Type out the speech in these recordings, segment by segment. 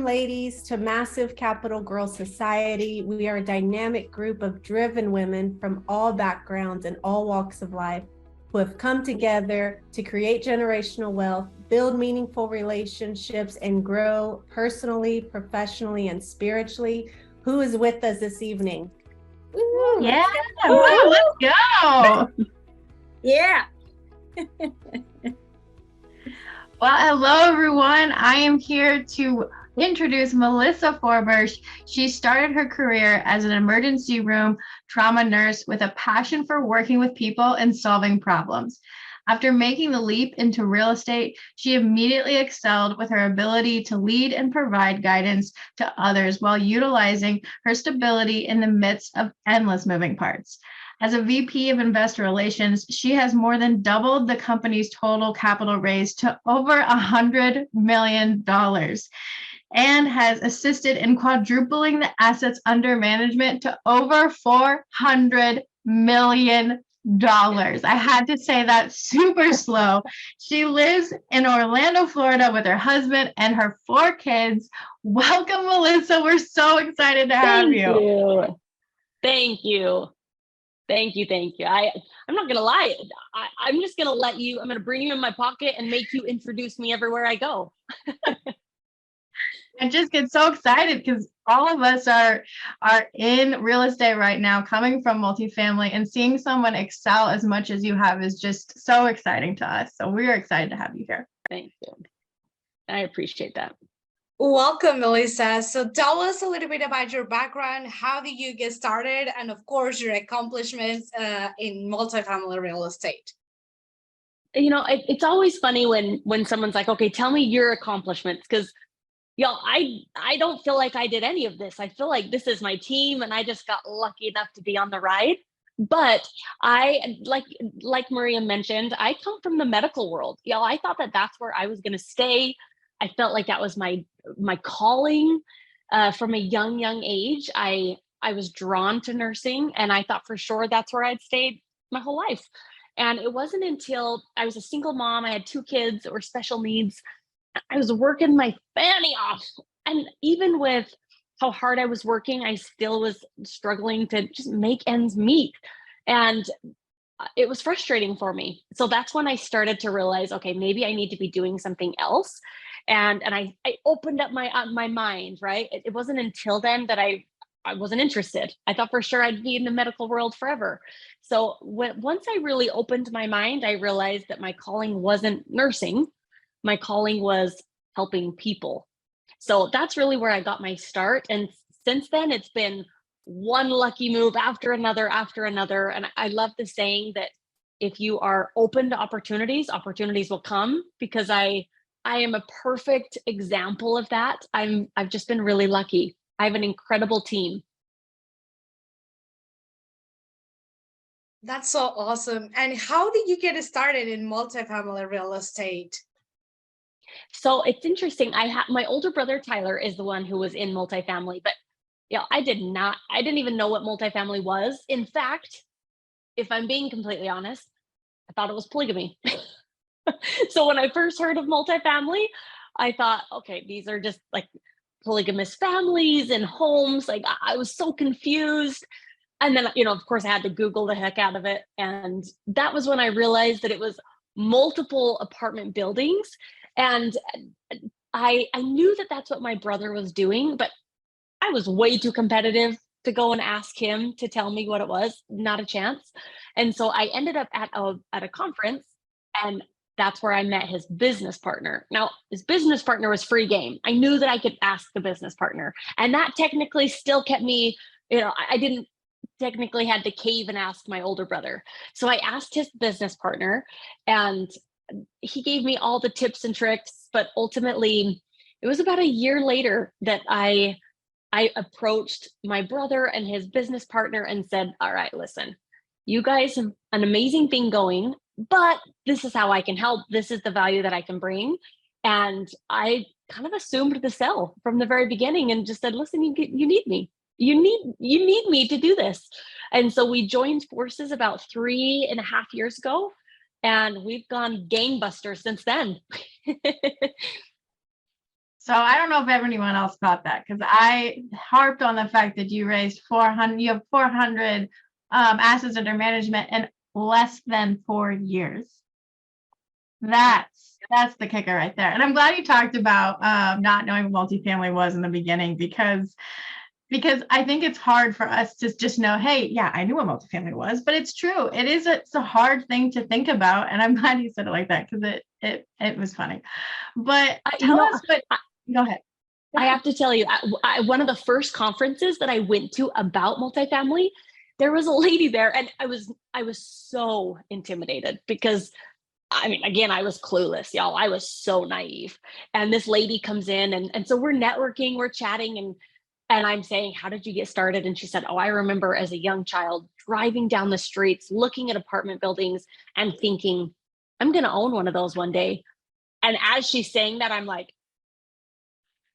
ladies to massive capital girl society. We are a dynamic group of driven women from all backgrounds and all walks of life who have come together to create generational wealth, build meaningful relationships, and grow personally, professionally, and spiritually. Who is with us this evening? Woo, yeah, let's go. Yeah. Well, hello, everyone. I am here to introduce Melissa Forbers. She started her career as an emergency room trauma nurse with a passion for working with people and solving problems. After making the leap into real estate, she immediately excelled with her ability to lead and provide guidance to others while utilizing her stability in the midst of endless moving parts. As a VP of Investor Relations, she has more than doubled the company's total capital raised to over $100 million and has assisted in quadrupling the assets under management to over $400 million. I had to say that super slow. She lives in Orlando, Florida with her husband and her 4 kids. Welcome, Melissa. We're so excited to have you. Thank you. I'm not going to lie. I'm just going to I'm going to bring you in my pocket and make you introduce me everywhere I go. I just get so excited because all of us are in real estate right now, coming from multifamily, and seeing someone excel as much as you have is just so exciting to us. So we're excited to have you here. Thank you. I appreciate that. Welcome, Melissa. So tell us a little bit about your background. How did you get started? And of course, your accomplishments in multifamily real estate. You know, it's always funny when someone's like, okay, tell me your accomplishments. Because, I don't feel like I did any of this. I feel like this is my team and I just got lucky enough to be on the ride. But I, like Maria mentioned, I come from the medical world. I thought that that's where I was going to stay. I felt like that was my calling from a young age. I was drawn to nursing, and I thought for sure that's where I'd stayed my whole life. And it wasn't until I was a single mom, I had 2 kids that were special needs. I was working my fanny off. And even with how hard I was working, I still was struggling to just make ends meet. And it was frustrating for me. So that's when I started to realize, okay, maybe I need to be doing something else. And I opened up my mind, right? It wasn't until then that I wasn't interested. I thought for sure I'd be in the medical world forever. So once I really opened my mind, I realized that my calling wasn't nursing. My calling was helping people. So that's really where I got my start. And since then, it's been one lucky move after another. And I love the saying that if you are open to opportunities, opportunities will come, because I am a perfect example of that. I've just been really lucky. I have an incredible team. That's so awesome. And how did you get started in multifamily real estate? So it's interesting. My older brother, Tyler, is the one who was in multifamily, but I didn't even know what multifamily was. In fact, if I'm being completely honest, I thought it was polygamy. So when I first heard of multifamily, I thought, okay, these are just like polygamous families and homes. Like I was so confused. And then, of course I had to Google the heck out of it. And that was when I realized that it was multiple apartment buildings. And I knew that that's what my brother was doing, but I was way too competitive to go and ask him to tell me what it was. Not a chance. And so I ended up at a conference, and that's where I met his business partner. Now, his business partner was free game. I knew that I could ask the business partner, and that technically still kept me, I didn't technically had to cave and ask my older brother. So I asked his business partner, and he gave me all the tips and tricks. But ultimately, it was about a year later that I approached my brother and his business partner and said, all right, listen, you guys have an amazing thing going, but this is how I can help. This is the value that I can bring. And I kind of assumed the sell from the very beginning and just said, listen, you need me. You need me to do this. And so we joined forces about 3.5 years ago, and we've gone gangbusters since then. So I don't know if anyone else caught that, because I harped on the fact that you raised 400, you have 400 assets under management in less than 4 years. That's the kicker right there. And I'm glad you talked about not knowing what multifamily was in the beginning, because I think it's hard for us to just know, hey, yeah, I knew what multifamily was, but it's true. It's a hard thing to think about. And I'm glad you said it like that, because it was funny. But tell us what, go ahead. I have to tell you, one of the first conferences that I went to about multifamily, there was a lady there, and I was so intimidated because, I mean, again, I was clueless, y'all. I was so naive. And this lady comes in, and so we're networking, we're chatting, and I'm saying, how did you get started? And she said, oh, I remember as a young child driving down the streets, looking at apartment buildings and thinking, I'm going to own one of those one day. And as she's saying that, I'm like,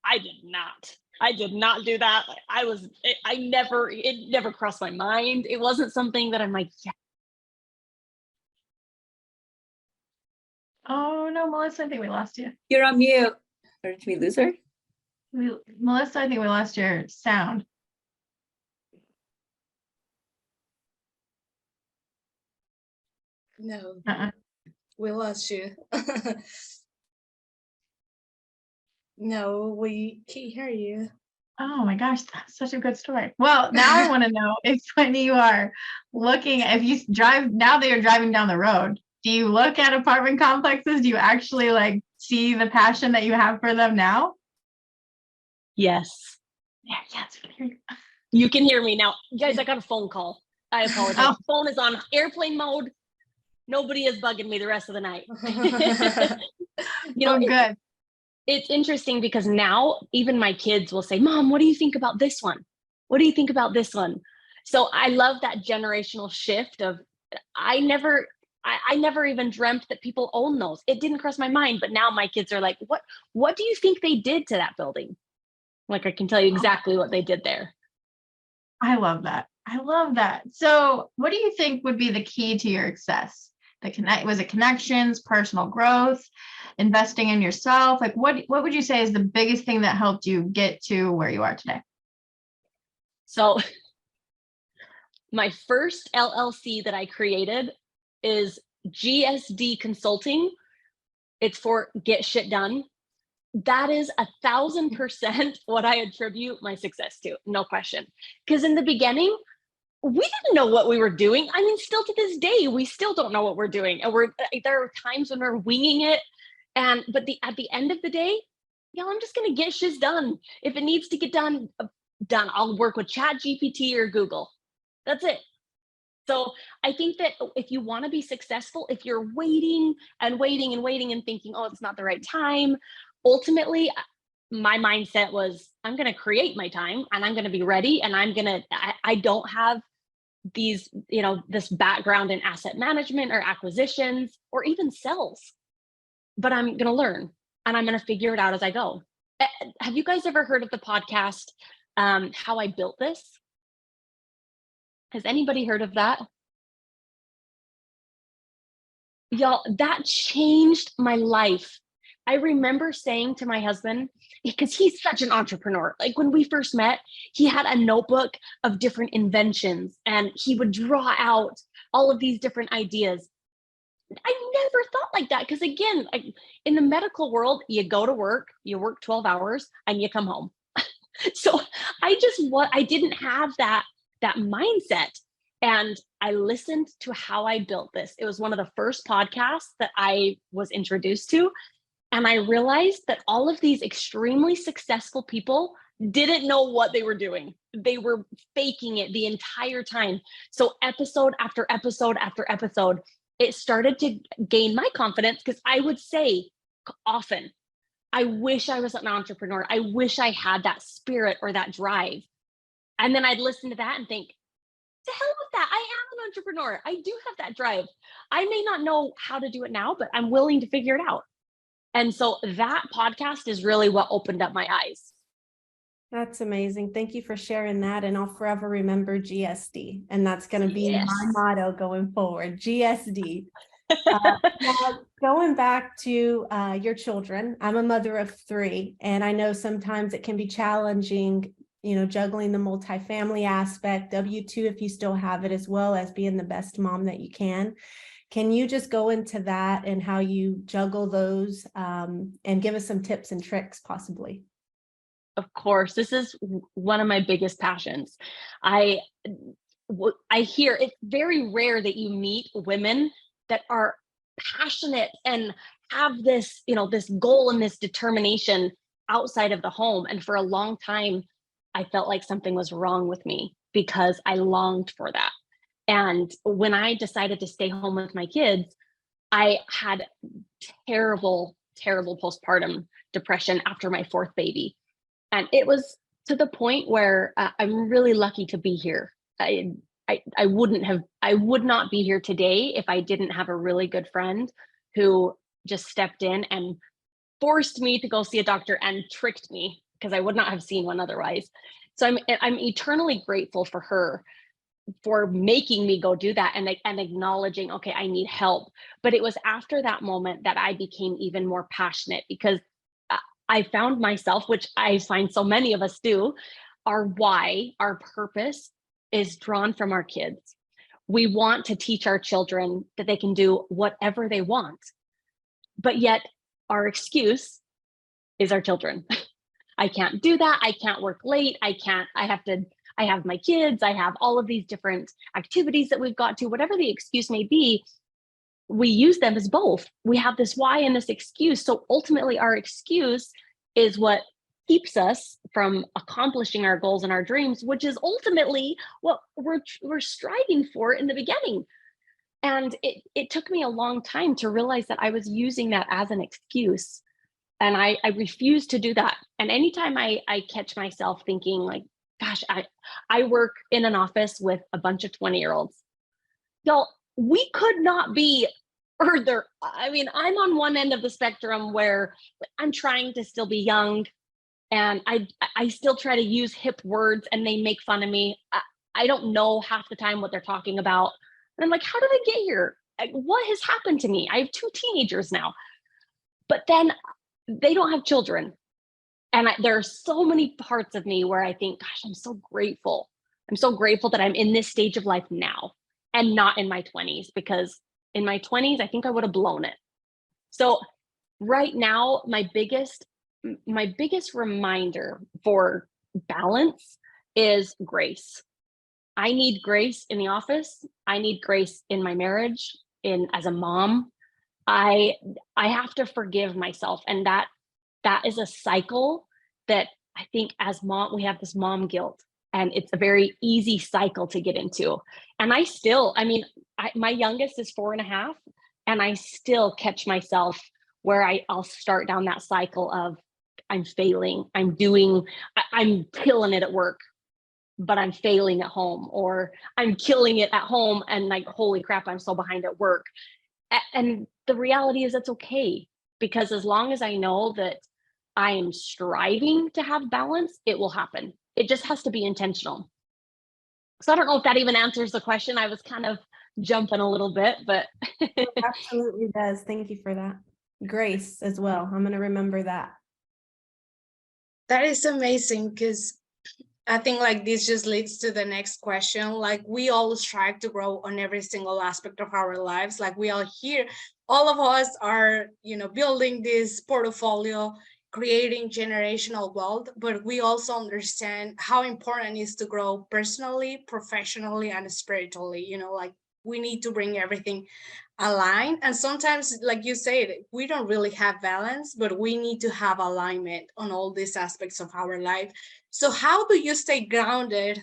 I did not do that. It never crossed my mind. It wasn't something that I'm like, yeah. Oh no, Melissa, I think we lost you. You're on mute. Or did we lose her? Melissa, I think we lost your sound. No, we lost you. No, we can't hear you. Oh my gosh, that's such a good story. Well, now I want to know if when you are looking, if you drive, now that you're driving down the road, do you look at apartment complexes? Do you actually like see the passion that you have for them now? Yes. Yeah, yes, we can hear you. You can hear me now. Guys, I got a phone call. I apologize. Oh. Phone is on airplane mode. Nobody is bugging me the rest of the night. Good. It's interesting because now even my kids will say, Mom, what do you think about this one? What do you think about this one? So I love that generational shift of, I never even dreamt that people own those. It didn't cross my mind, but now my kids are like, what do you think they did to that building? Like, I can tell you exactly what they did there. I love that. So what do you think would be the key to your success? Was it connections, personal growth, investing in yourself? Like what would you say is the biggest thing that helped you get to where you are today? So my first LLC that I created is GSD Consulting. It's for Get Shit Done. That is 1,000% what I attribute my success to, no question. Because in the beginning, we didn't know what we were doing. I mean, still to this day, we still don't know what we're doing. And there are times when we're winging it. But at the end of the day, I'm just gonna get shit done. If it needs to get done. I'll work with ChatGPT or Google. That's it. So I think that if you want to be successful, if you're waiting and thinking, oh, it's not the right time, ultimately, my mindset was, I'm going to create my time and I'm going to be ready. And I don't have these, this background in asset management or acquisitions or even sales, but I'm going to learn and I'm going to figure it out as I go. Have you guys ever heard of the podcast, How I Built This? Has anybody heard of that? Y'all, that changed my life. I remember saying to my husband, because he's such an entrepreneur, like when we first met, he had a notebook of different inventions and he would draw out all of these different ideas. I never thought like that because, again, in the medical world, you go to work, you work 12 hours and you come home. So I didn't have that mindset. And I listened to How I Built This. It was one of the first podcasts that I was introduced to. And I realized that all of these extremely successful people didn't know what they were doing. They were faking it the entire time. So episode after episode after episode, it started to gain my confidence because I would say often, I wish I was an entrepreneur. I wish I had that spirit or that drive. And then I'd listen to that and think, to hell with that. I am an entrepreneur. I do have that drive. I may not know how to do it now, but I'm willing to figure it out. And so that podcast is really what opened up my eyes. That's amazing. Thank you for sharing that. And I'll forever remember GSD. And that's going to be my motto going forward, GSD. Now, Going back to your children, I'm a mother of 3, and I know sometimes it can be challenging, juggling the multifamily aspect, W-2 if you still have it, as well as being the best mom that you can. Can you just go into that and how you juggle those and give us some tips and tricks possibly? Of course, this is one of my biggest passions. I hear it's very rare that you meet women that are passionate and have this, this goal and this determination outside of the home. And for a long time, I felt like something was wrong with me because I longed for that. And when I decided to stay home with my kids, I had terrible, terrible postpartum depression after my 4th baby. And it was to the point where I'm really lucky to be here. I would not be here today if I didn't have a really good friend who just stepped in and forced me to go see a doctor and tricked me because I would not have seen one otherwise. So I'm eternally grateful for her for making me go do that and acknowledging, okay, I need help. But it was after that moment that I became even more passionate because I found myself, which I find so many of us do, our why, our purpose is drawn from our kids. We want to teach our children that they can do whatever they want, but yet our excuse is our children. I can't do that. I can't work late. I have my kids. I have all of these different activities that we've got to, whatever the excuse may be. We use them as both. We have this why and this excuse. So ultimately our excuse is what keeps us from accomplishing our goals and our dreams, which is ultimately what we're striving for in the beginning. And it took me a long time to realize that I was using that as an excuse. And I refuse to do that. And anytime I catch myself thinking like, gosh, I work in an office with a bunch of 20-year-olds. Y'all, we could not be further. I mean, I'm on one end of the spectrum where I'm trying to still be young and I still try to use hip words and they make fun of me. I don't know half the time what they're talking about. And I'm like, how did I get here? What has happened to me? I have 2 teenagers now. But then they don't have children. And there are so many parts of me where I think, gosh, I'm so grateful. I'm so grateful that I'm in this stage of life now and not in my 20s, because in my 20s, I think I would have blown it. So right now, my biggest reminder for balance is grace. I need grace in the office. I need grace in my marriage, as a mom. I have to forgive myself. And that is a cycle that I think as mom, we have this mom guilt, and it's a very easy cycle to get into. And my youngest is 4.5, and I still catch myself where I'll start down that cycle of I'm failing, I'm killing it at work, but I'm failing at home, or I'm killing it at home and like, holy crap, I'm so behind at work. And the reality is that's okay, because as long as I know that I am striving to have balance, it will happen. It just has to be intentional. So I don't know if that even answers the question. I was kind of jumping a little bit, but It absolutely does. Thank you for that. Grace as well. I'm going to remember that. That is amazing, because I think like this just leads to the next question. Like, we all strive to grow on every single aspect of our lives. Like, we all here, all of us are, building this portfolio, creating generational wealth, but we also understand how important it is to grow personally, professionally, and spiritually. Like, we need to bring everything aligned. And sometimes, like you said, we don't really have balance, but we need to have alignment on all these aspects of our life. So how do you stay grounded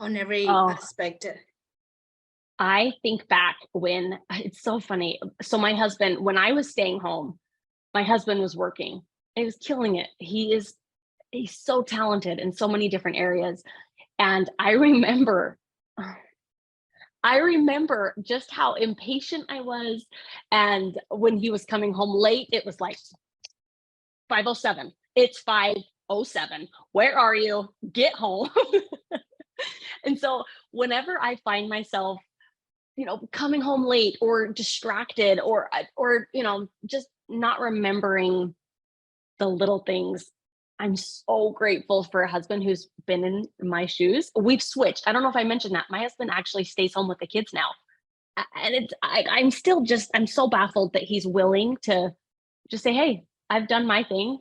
on every aspect? I think back when, it's so funny. So my husband, when I was staying home, my husband was working. He was killing it. He's so talented in so many different areas. And I remember just how impatient I was. And when he was coming home late, it was like 5:07. It's 5:07. Where are you? Get home. And so whenever I find myself coming home late or distracted or, just not remembering the little things. I'm so grateful for a husband who's been in my shoes. We've switched. I don't know if I mentioned that. My husband actually stays home with the kids now. And I'm so baffled that he's willing to just say, hey, I've done my thing.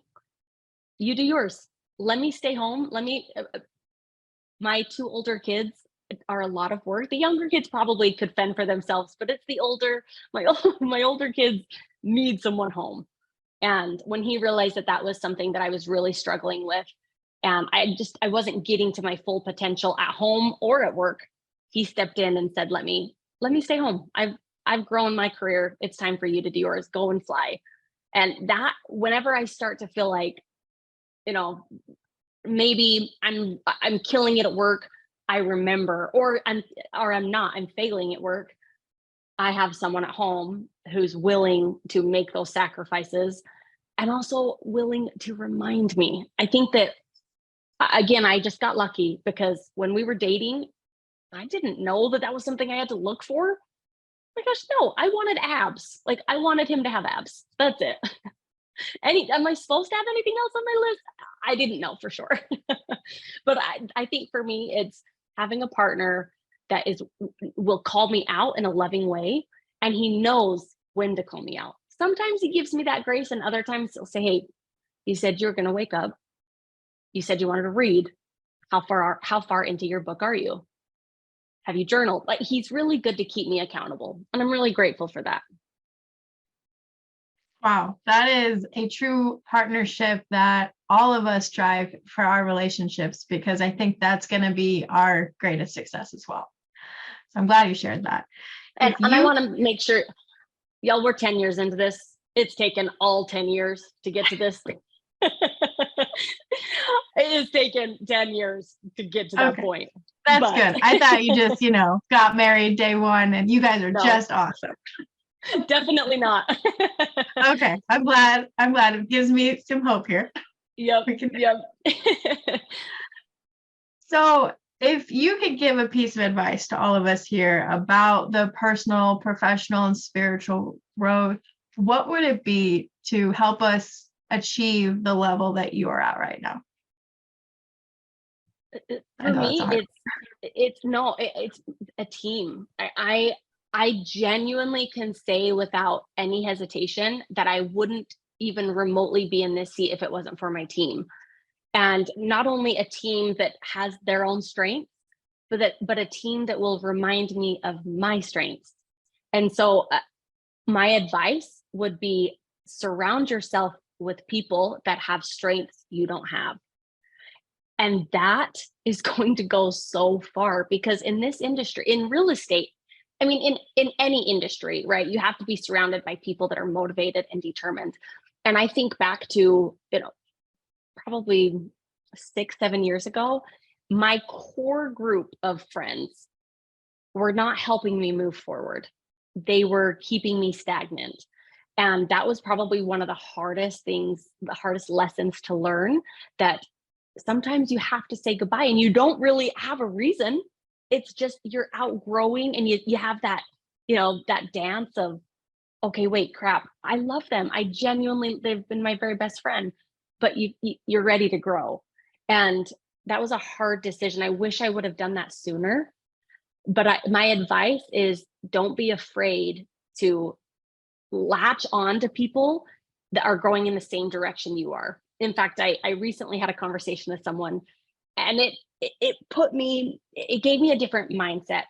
You do yours. Let me stay home. My 2 older kids are a lot of work. The younger kids probably could fend for themselves, but it's my older kids need someone home. And when he realized that was something that I was really struggling with, and I wasn't getting to my full potential at home or at work, he stepped in and said, let me stay home. I've grown my career. It's time for you to do yours. Go and fly. And that, whenever I start to feel like, maybe I'm killing it at work, I remember, or I'm not, I'm failing at work, I have someone at home who's willing to make those sacrifices and also willing to remind me. I think that, again, I just got lucky because when we were dating, I didn't know that was something I had to look for. My gosh, no, I wanted abs. Like, I wanted him to have abs. That's it. Am I supposed to have anything else on my list? I didn't know for sure. But I think for me, it's having a partner that will call me out in a loving way, and he knows when to call me out. Sometimes he gives me that grace, and other times he'll say, hey, you said you're going to wake up. You said you wanted to read. How far into your book are you? Have you journaled? Like, he's really good to keep me accountable, and I'm really grateful for that. Wow, that is a true partnership that all of us strive for our relationships, because I think that's going to be our greatest success as well. So I'm glad you shared that. And I want to make sure, y'all, we're 10 years into this. It's taken all 10 years to get to this. It has taken 10 years to get to that point. That's good. I thought you just, got married day one and you guys are just awesome. Definitely not. Okay. I'm glad it gives me some hope here. Yep. Yep. So if you could give a piece of advice to all of us here about the personal, professional, and spiritual growth, what would it be to help us achieve the level that you are at right now? For me, it's a team. I genuinely can say without any hesitation that I wouldn't even remotely be in this seat if it wasn't for my team. And not only a team that has their own strengths, but a team that will remind me of my strengths. And so my advice would be, surround yourself with people that have strengths you don't have. And that is going to go so far, because in this industry, in real estate, I mean, in any industry, right, you have to be surrounded by people that are motivated and determined. And I think back to, probably 6-7 years ago, my core group of friends were not helping me move forward. They were keeping me stagnant. And that was probably one of the hardest lessons to learn, that sometimes you have to say goodbye and you don't really have a reason. It's just you're outgrowing, and you have that, that dance of, okay, wait, crap, I love them. They've been my very best friend, but you're ready to grow. And that was a hard decision. I wish I would have done that sooner. But my advice is, don't be afraid to latch on to people that are growing in the same direction you are. In fact, I recently had a conversation with someone, and it gave me a different mindset.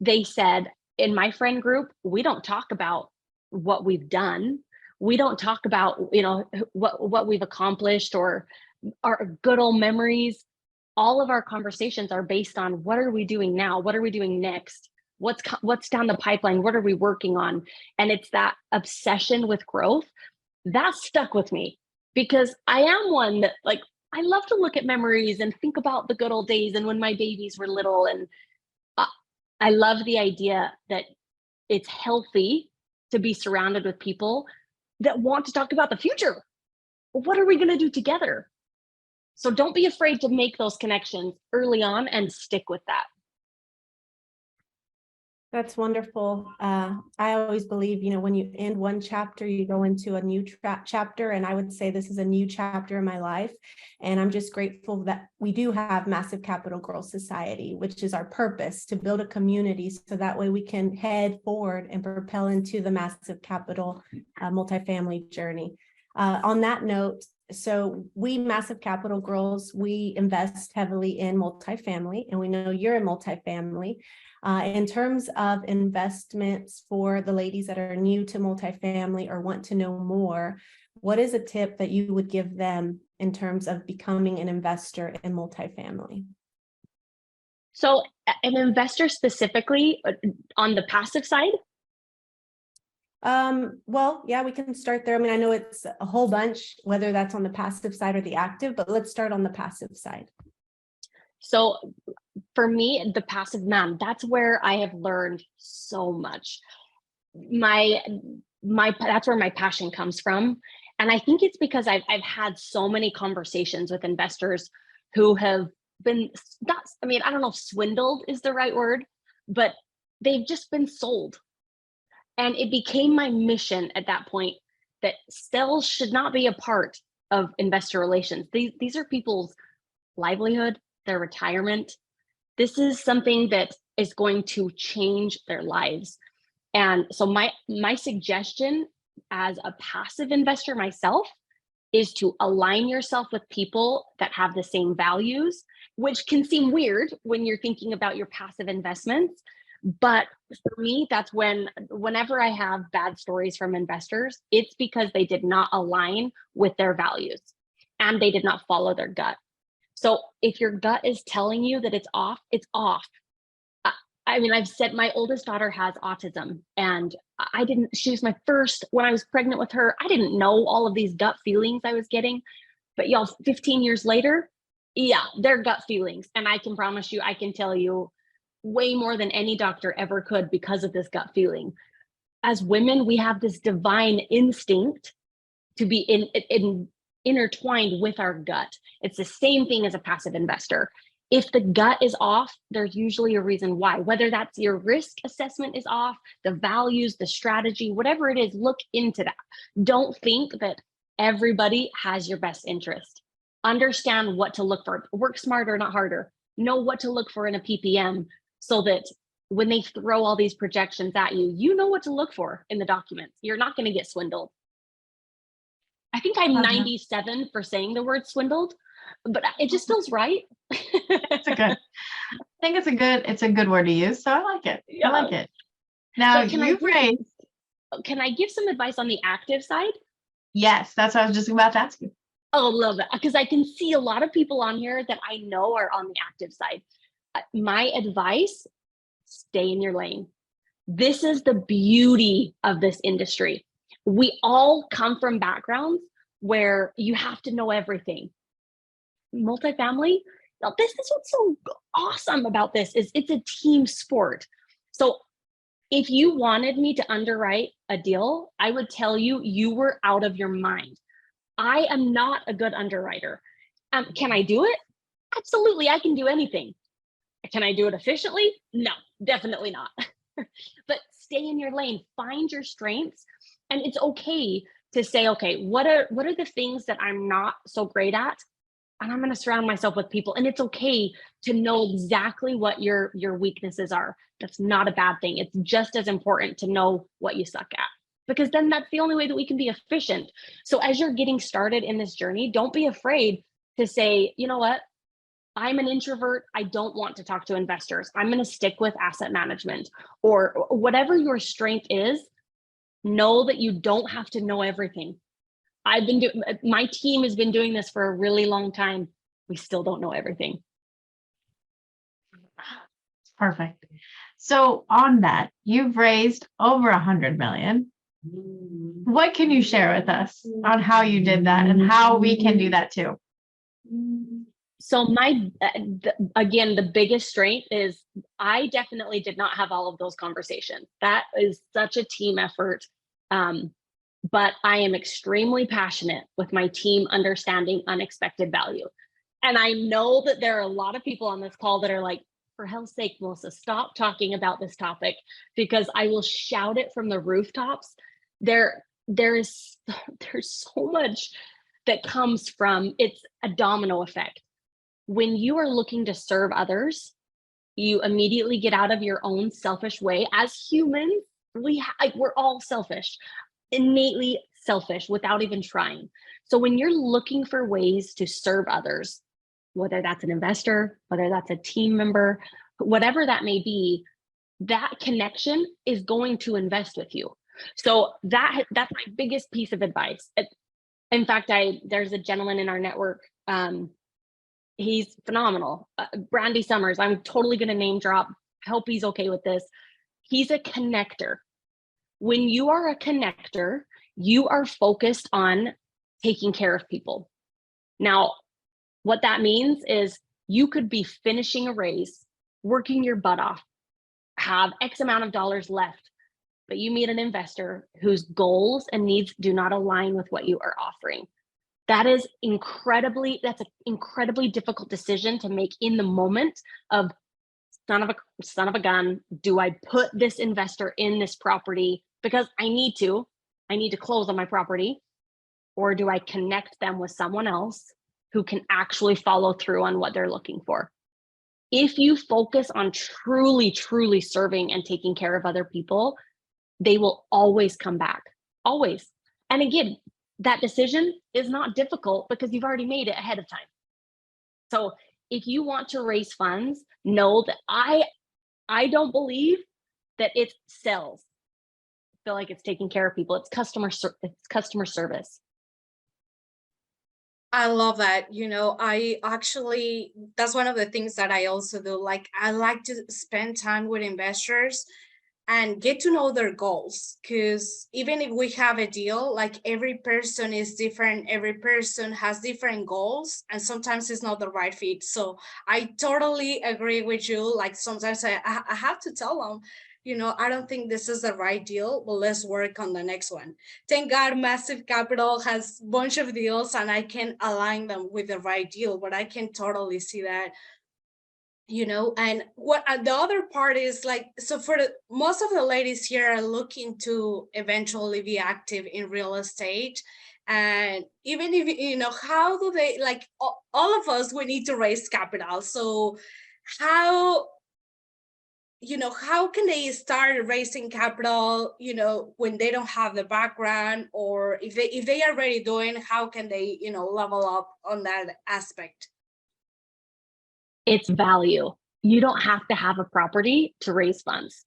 They said, in my friend group, we don't talk about what we've done. We don't talk about, what we've accomplished or our good old memories. All of our conversations are based on, what are we doing now? What are we doing next? What's down the pipeline? What are we working on? And it's that obsession with growth that stuck with me, because I am one that, like, I love to look at memories and think about the good old days and when my babies were little. And I love the idea that it's healthy to be surrounded with people that want to talk about the future. What are we going to do together? So don't be afraid to make those connections early on and stick with that. That's wonderful. I always believe, when you end one chapter, you go into a new chapter. And I would say this is a new chapter in my life. And I'm just grateful that we do have Massive Capital Girls Society, which is our purpose, to build a community so that way we can head forward and propel into the Massive Capital multifamily journey. On that note, so we Massive Capital Girls, we invest heavily in multifamily, and we know you're in multifamily. In terms of investments for the ladies that are new to multifamily or want to know more, what is a tip that you would give them in terms of becoming an investor in multifamily? So an investor specifically on the passive side? Well, yeah, we can start there. I mean, I know it's a whole bunch, whether that's on the passive side or the active, but let's start on the passive side. So for me, the passive man, that's where I have learned so much. That's where my passion comes from. And I think it's because I've had so many conversations with investors who have been, I don't know if swindled is the right word, but they've just been sold. And it became my mission at that point that sales should not be a part of investor relations. These are people's livelihood, their retirement. This is something that is going to change their lives. And so my suggestion as a passive investor myself is to align yourself with people that have the same values, which can seem weird when you're thinking about your passive investments. But for me, that's whenever I have bad stories from investors, it's because they did not align with their values and they did not follow their gut. So if your gut is telling you that it's off, it's off. I've said my oldest daughter has autism, and she was my first, when I was pregnant with her, I didn't know all of these gut feelings I was getting, but y'all, 15 years later, yeah, they're gut feelings. And I can promise you, I can tell you way more than any doctor ever could because of this gut feeling. As women, we have this divine instinct to be intertwined with our gut. It's the same thing as a passive investor. If the gut is off, there's usually a reason why, whether that's your risk assessment is off, the values, the strategy, whatever it is, look into that. Don't think that everybody has your best interest. Understand what to look for. Work smarter, not harder. Know what to look for in a PPM so that when they throw all these projections at you, you know what to look for in the documents. You're not going to get swindled. I think I'm 97 for saying the word swindled, but it just feels right. I think it's a good word to use. So I like it. Yeah. I like it. Now can I give some advice on the active side? Yes, that's what I was just about to ask you. Oh, love that. Because I can see a lot of people on here that I know are on the active side. My advice, stay in your lane. This is the beauty of this industry. We all come from backgrounds where you have to know everything. Multifamily, this is what's so awesome about this is it's a team sport. So if you wanted me to underwrite a deal, I would tell you, you were out of your mind. I am not a good underwriter. Can I do it? Absolutely, I can do anything. Can I do it efficiently? No, definitely not. But stay in your lane, find your strengths. And it's okay to say, okay, what are the things that I'm not so great at? And I'm going to surround myself with people. And it's okay to know exactly what your weaknesses are. That's not a bad thing. It's just as important to know what you suck at, because then that's the only way that we can be efficient. So as you're getting started in this journey, don't be afraid to say, you know what? I'm an introvert. I don't want to talk to investors. I'm going to stick with asset management, or whatever your strength is. Know that you don't have to know everything. My team has been doing this for a really long time. We still don't know everything. Perfect. So on that, you've raised over 100 million. What can you share with us on how you did that and how we can do that too? So again, the biggest strength is I definitely did not have all of those conversations. That is such a team effort. But I am extremely passionate with my team understanding unexpected value. And I know that there are a lot of people on this call that are like, for hell's sake, Melissa, stop talking about this topic because I will shout it from the rooftops. There's so much that comes from, it's a domino effect. When you are looking to serve others, you immediately get out of your own selfish way. As humans, we're all selfish, innately selfish without even trying. So when you're looking for ways to serve others, whether that's an investor, whether that's a team member, whatever that may be, that connection is going to invest with you. So that's my biggest piece of advice. In fact, there's a gentleman in our network. He's phenomenal. Brandy Summers, I'm totally going to name drop. I hope he's okay with this. He's a connector. When you are a connector, you are focused on taking care of people. Now, what that means is you could be finishing a raise, working your butt off, have X amount of dollars left, but you meet an investor whose goals and needs do not align with what you are offering. That's an incredibly difficult decision to make in the moment of son of a gun. Do I put this investor in this property because I need to close on my property, or do I connect them with someone else who can actually follow through on what they're looking for? If you focus on truly serving and taking care of other people, they will always come back, always. And again, that decision is not difficult because you've already made it ahead of time. So if you want to raise funds, know that I don't believe that it's sales. I feel like it's taking care of people. It's customer service. I love that. You know, that's one of the things that I also do. Like, I like to spend time with investors and get to know their goals. Because even if we have a deal, like every person is different, every person has different goals, and sometimes it's not the right fit. So I totally agree with you. Like sometimes I have to tell them, you know, I don't think this is the right deal, but let's work on the next one. Thank God Massive Capital has a bunch of deals and I can align them with the right deal, but I can totally see that, you know. And what the other part is like, so for most of the ladies here are looking to eventually be active in real estate. And even if, you know, how do they, like all of us, we need to raise capital. So how, you know, how can they start raising capital, you know, when they don't have the background, or if they are already doing, how can they, you know, level up on that aspect? It's value. You don't have to have a property to raise funds.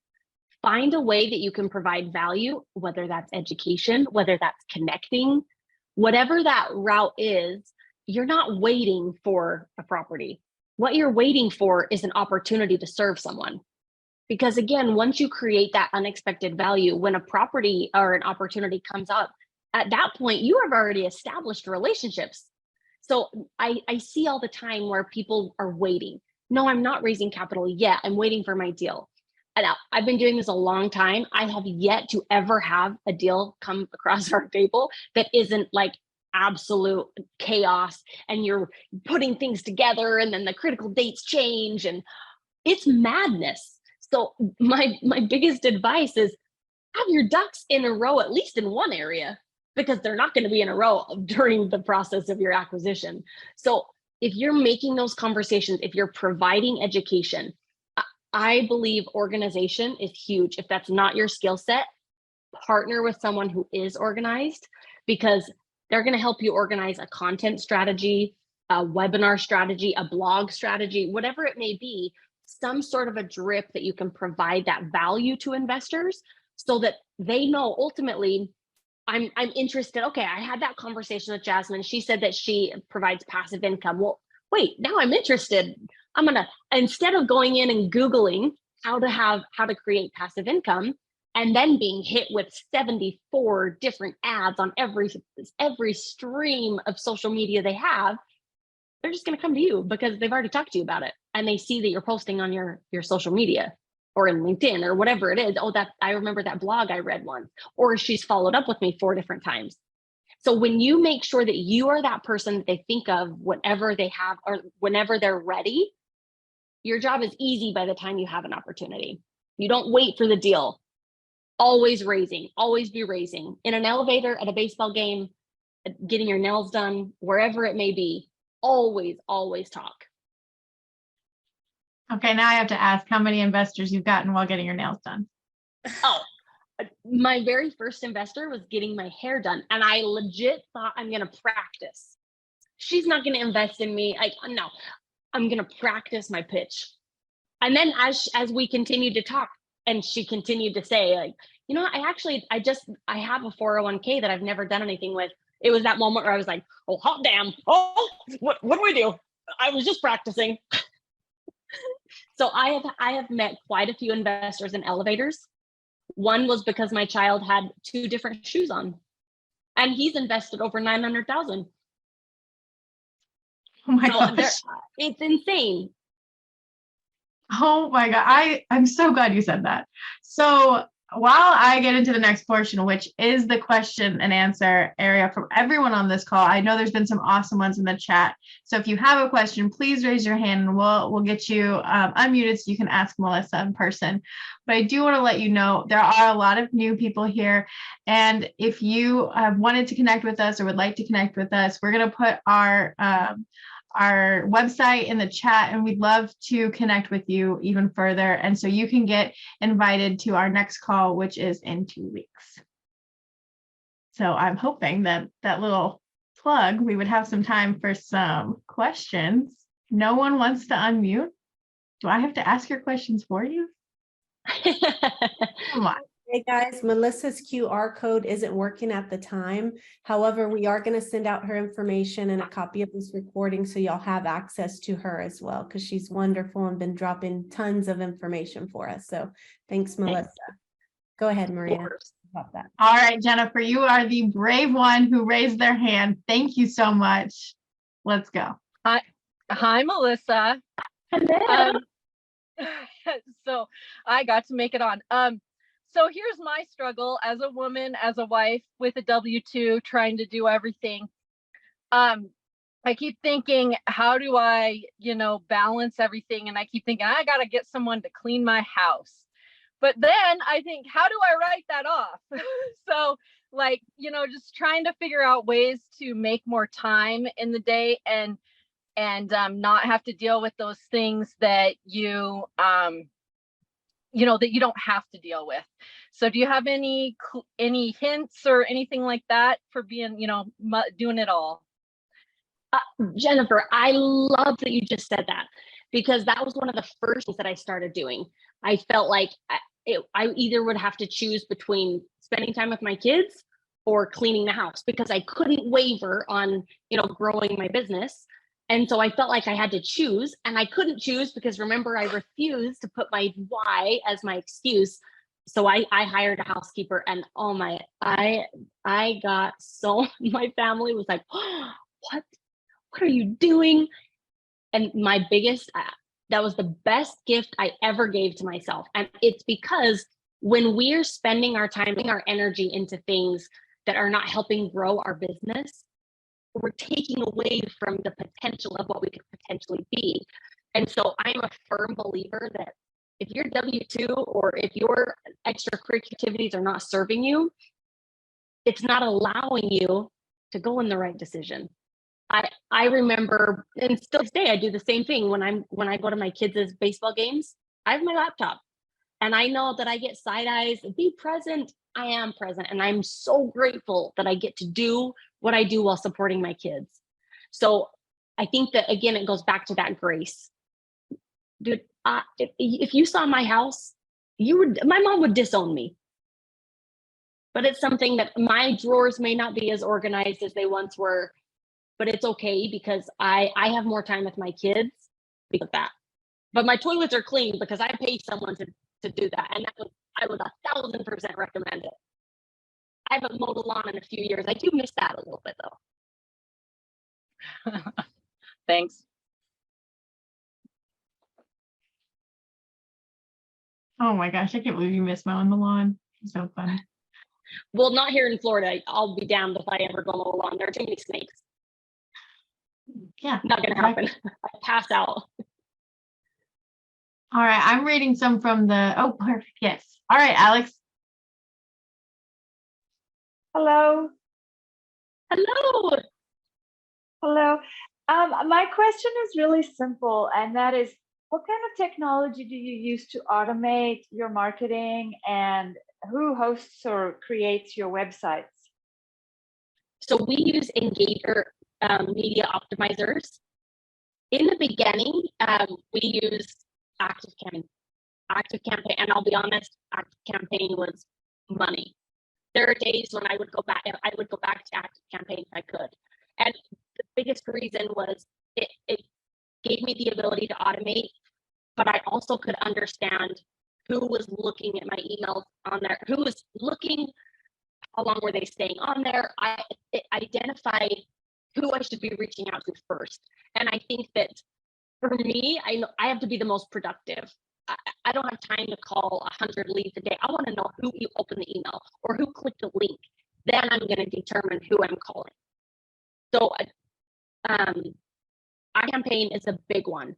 Find a way that you can provide value, whether that's education, whether that's connecting, whatever that route is. You're not waiting for a property. What you're waiting for is an opportunity to serve someone. Because again, once you create that unexpected value, when a property or an opportunity comes up, at that point, you have already established relationships. So I see all the time where people are waiting. No, I'm not raising capital yet. I'm waiting for my deal. And I've been doing this a long time. I have yet to ever have a deal come across our table that isn't like absolute chaos and you're putting things together and then the critical dates change and it's madness. So my biggest advice is have your ducks in a row, at least in one area, because they're not going to be in a row during the process of your acquisition. So if you're making those conversations, if you're providing education, I believe organization is huge. If that's not your skill set, partner with someone who is organized, because they're going to help you organize a content strategy, a webinar strategy, a blog strategy, whatever it may be, some sort of a drip that you can provide that value to investors so that they know ultimately I'm interested. Okay, I had that conversation with Jasmine. She said that she provides passive income. Well, wait, now I'm interested. I'm gonna, instead of going in and Googling how to create passive income and then being hit with 74 different ads on every stream of social media they have, they're just going to come to you because they've already talked to you about it and they see that you're posting on your social media or in LinkedIn or whatever it is. Oh, I remember that blog I read once, or she's followed up with me 4 different times. So when you make sure that you are that person that they think of whenever they have or whenever they're ready, your job is easy by the time you have an opportunity. You don't wait for the deal. Always raising, always be raising. In an elevator, at a baseball game, getting your nails done, wherever it may be, always, always talk. Okay, now I have to ask how many investors you've gotten while getting your nails done. Oh, my very first investor was getting my hair done, and I legit thought, I'm going to practice. She's not going to invest in me. No, I'm going to practice my pitch. And then as we continued to talk, and she continued to say, like, you know, I have a 401k that I've never done anything with. It was that moment where I was like, oh, hot damn. Oh, what do we do? I was just practicing. So I have met quite a few investors in elevators. One was because my child had 2 different shoes on, and he's invested over 900,000. Oh my gosh. It's insane. Oh my God. I'm so glad you said that. So while I get into the next portion, which is the question and answer area from everyone on this call, I know there's been some awesome ones in the chat. So if you have a question, please raise your hand and we'll get you unmuted so you can ask Melissa in person. But I do want to let you know there are a lot of new people here. And if you have wanted to connect with us or would like to connect with us, we're going to put our website in the chat, and we'd love to connect with you even further. And so you can get invited to our next call, which is in 2 weeks. So I'm hoping that little plug, we would have some time for some questions. No one wants to unmute. Do I have to ask your questions for you? Come on. Hey guys, Melissa's QR code isn't working at the time. However, we are going to send out her information and a copy of this recording so y'all have access to her as well, because she's wonderful and been dropping tons of information for us. So thanks, Melissa. Go ahead, Maria. About that. All right, Jennifer, you are the brave one who raised their hand. Thank you so much. Let's go. Hi, Melissa. Hello. So I got to make it on. So here's my struggle as a woman, as a wife with a W-2, trying to do everything. I keep thinking, how do I, balance everything? And I keep thinking, I got to get someone to clean my house. But then I think, how do I write that off? So just trying to figure out ways to make more time in the day and not have to deal with those things that you that you don't have to deal with. So do you have any hints or anything like that for being, doing it all? Jennifer, I love that you just said that, because that was one of the first things that I started doing. I felt like I either would have to choose between spending time with my kids or cleaning the house, because I couldn't waver on, growing my business. And so I felt like I had to choose, and I couldn't choose because, remember, I refused to put my why as my excuse. So I hired a housekeeper, and I got so, my family was like, oh, what are you doing? And my biggest, that was the best gift I ever gave to myself. And it's because when we're spending our time, our energy into things that are not helping grow our business, we're taking away from the potential of what we could potentially be. And so I'm a firm believer that if your W-2 or if your extracurricular activities are not serving you, it's not allowing you to go in the right decision. I remember, and still today, I do the same thing when I go to my kids' baseball games. I have my laptop, and I know that I get side eyes. Be present. I am present, and I'm so grateful that I get to do what I do while supporting my kids. So I think that, again, it goes back to that grace. Dude, if you saw my house, my mom would disown me. But it's something that my drawers may not be as organized as they once were, but it's okay because I have more time with my kids because of that. But my toilets are clean because I pay someone to do that. And I would 1,000% recommend it. I haven't mowed a lawn in a few years. I do miss that a little bit though. Thanks. Oh my gosh, I can't believe you missed mowing the lawn. It's so funny. Well, not here in Florida. I'll be damned if I ever go mow a lawn. There are too many snakes. Yeah. Not gonna happen. I pass out. All right, I'm reading some from the, oh, perfect, yes. All right, Alex. Hello. Hello. Hello. My question is really simple, and that is, what kind of technology do you use to automate your marketing, and who hosts or creates your websites? So we use Engager media optimizers. In the beginning, we used ActiveCampaign. ActiveCampaign, and I'll be honest, ActiveCampaign was money. There are days when I would go back to ActiveCampaign if I could. And the biggest reason was it gave me the ability to automate, but I also could understand who was looking at my emails on there, who was looking, how long were they staying on there. It identified who I should be reaching out to first. And I think that for me, I know I have to be the most productive. I don't have time to call 100 leads a day. I want to know who you opened the email or who clicked the link. Then I'm going to determine who I'm calling. So iCampaign is a big one.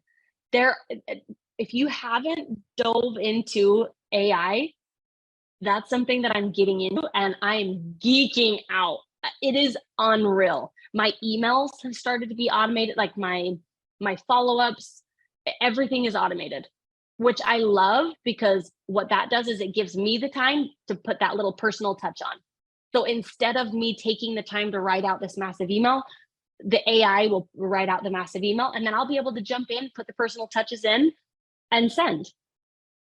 If you haven't dove into AI, that's something that I'm getting into and I'm geeking out. It is unreal. My emails have started to be automated, like my follow-ups, everything is automated, which I love, because what that does is it gives me the time to put that little personal touch on. So instead of me taking the time to write out this massive email, the AI will write out the massive email, and then I'll be able to jump in, put the personal touches in, and send.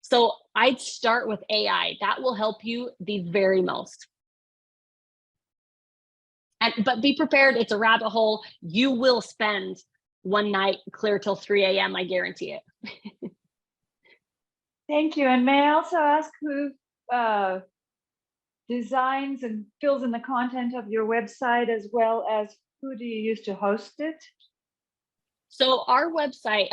So I'd start with AI. That will help you the very most. But be prepared, it's a rabbit hole. You will spend one night clear till 3 a.m. I guarantee it. Thank you. And may I also ask who designs and fills in the content of your website, as well as who do you use to host it? So our website,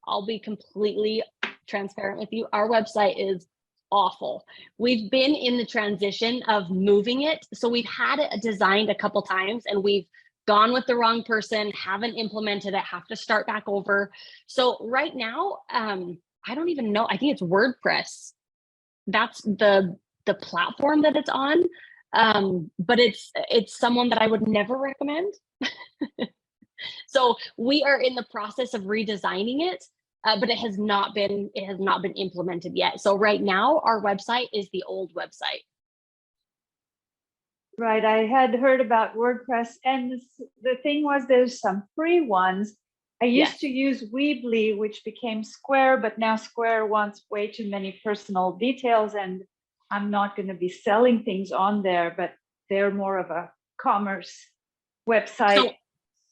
I'll be completely transparent with you, our website is awful. We've been in the transition of moving it. So we've had it designed a couple times and we've gone with the wrong person, haven't implemented it, have to start back over. So right now, I don't even know, I think it's WordPress. That's the platform that it's on. But it's someone that I would never recommend. So we are in the process of redesigning it, but it has not been implemented yet. So right now our website is the old website. Right, I had heard about WordPress, and the thing was there's some free ones. I used to use Weebly, which became Square, but now Square wants way too many personal details, and I'm not going to be selling things on there, but they're more of a commerce website.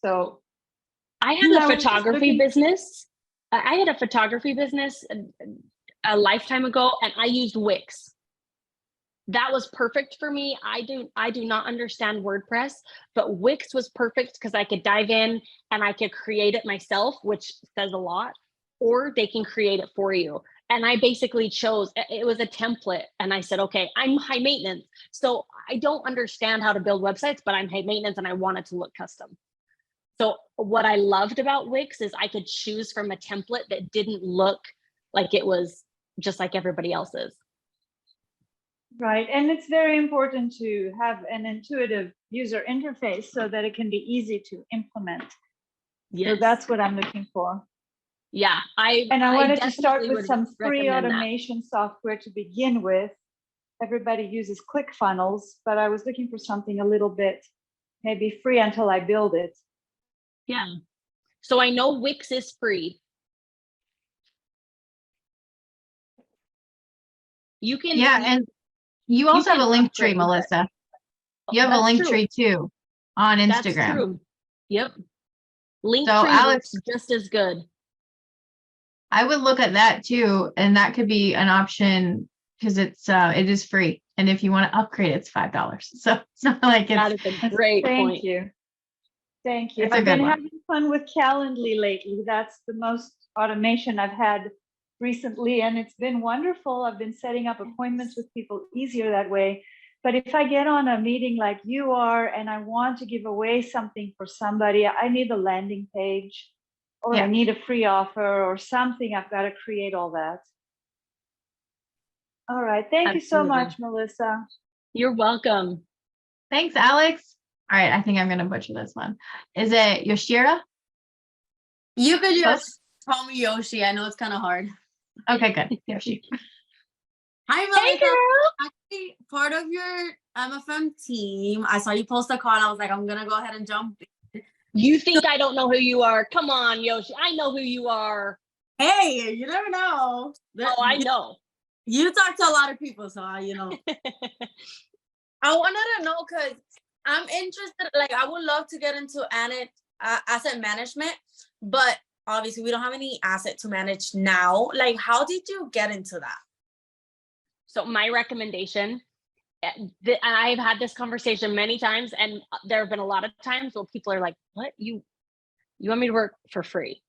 So I had a photography business. I had a photography business a lifetime ago, and I used Wix. That was perfect for me. I do not understand WordPress, but Wix was perfect because I could dive in and I could create it myself, which says a lot, or they can create it for you. And I basically chose, it was a template, and I said, okay, I'm high maintenance. So I don't understand how to build websites, but I'm high maintenance and I want it to look custom. So what I loved about Wix is I could choose from a template that didn't look like it was just like everybody else's. Right, and it's very important to have an intuitive user interface so that it can be easy to implement. Yes. So that's what I'm looking for. Yeah, I wanted to start with some free automation software to begin with. Everybody uses ClickFunnels, but I was looking for something a little bit maybe free until I build it. Yeah. So I know Wix is free. You can. Yeah, and you also have a link tree, Melissa. You have a link tree too on Instagram. That's true. Yep. Link tree works just as good. I would look at that too, and that could be an option because it is free. And if you want to upgrade, it's $5. So it's not like it's. That is a great point. Thank you. Thank you. I've been having fun with Calendly lately. That's the most automation I've had recently, and it's been wonderful. I've been setting up appointments with people easier that way. But if I get on a meeting like you are and I want to give away something for somebody, I need a landing page. or I need a free offer or something. I've got to create all that. All right. Thank you so much, Melissa. You're welcome. Thanks, Alex. All right, I think I'm gonna butcher this one. Is it Yoshira? You could just call me Yoshi. I know it's kind of hard. Okay, good. Yoshi. Hi, Melissa. Hey, girl. Actually, part of your MFM team. I saw you post a call. And I was like, I'm gonna go ahead and jump. You think I don't know who you are? Come on, Yoshi. I know who you are. Hey, you never know. Oh, I know. You talk to a lot of people, so you know. I wanted to know because I'm interested. Like, I would love to get into asset management, but obviously we don't have any asset to manage now. Like, how did you get into that? So my recommendation, I've had this conversation many times, and there have been a lot of times where people are like, what, you want me to work for free?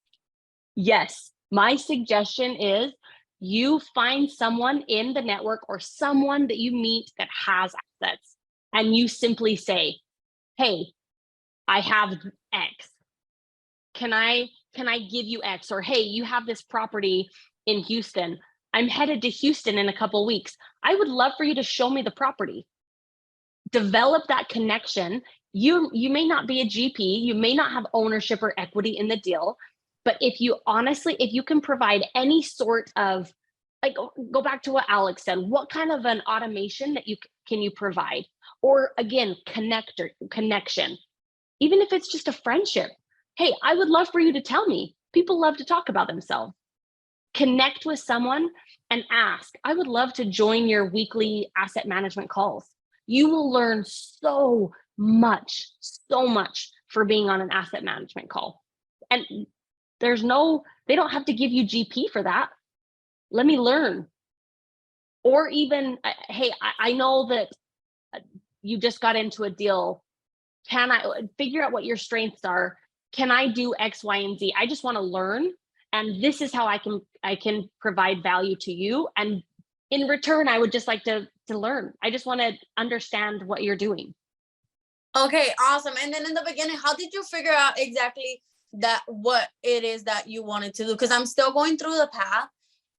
Yes, my suggestion is you find someone in the network or someone that you meet that has assets, and you simply say, hey, I have X. Can I give you X? Or, hey, you have this property in Houston. I'm headed to Houston in a couple of weeks. I would love for you to show me the property. Develop that connection. You may not be a GP, you may not have ownership or equity in the deal, but if you can provide any sort of, like, go back to what Alex said, what kind of an automation that you provide? Or again, connection. Even if it's just a friendship. Hey, I would love for you to tell me. People love to talk about themselves. Connect with someone and ask, I would love to join your weekly asset management calls. You will learn so much for being on an asset management call. And they don't have to give you GP for that. Let me learn. Or even, hey, I know that you just got into a deal. Can I figure out what your strengths are? Can I do X, Y, and Z? I just want to learn. And this is how I can provide value to you. And in return, I would just like to learn. I just want to understand what you're doing. Okay, awesome. And then in the beginning, how did you figure out exactly what it is that you wanted to do? Because I'm still going through the path.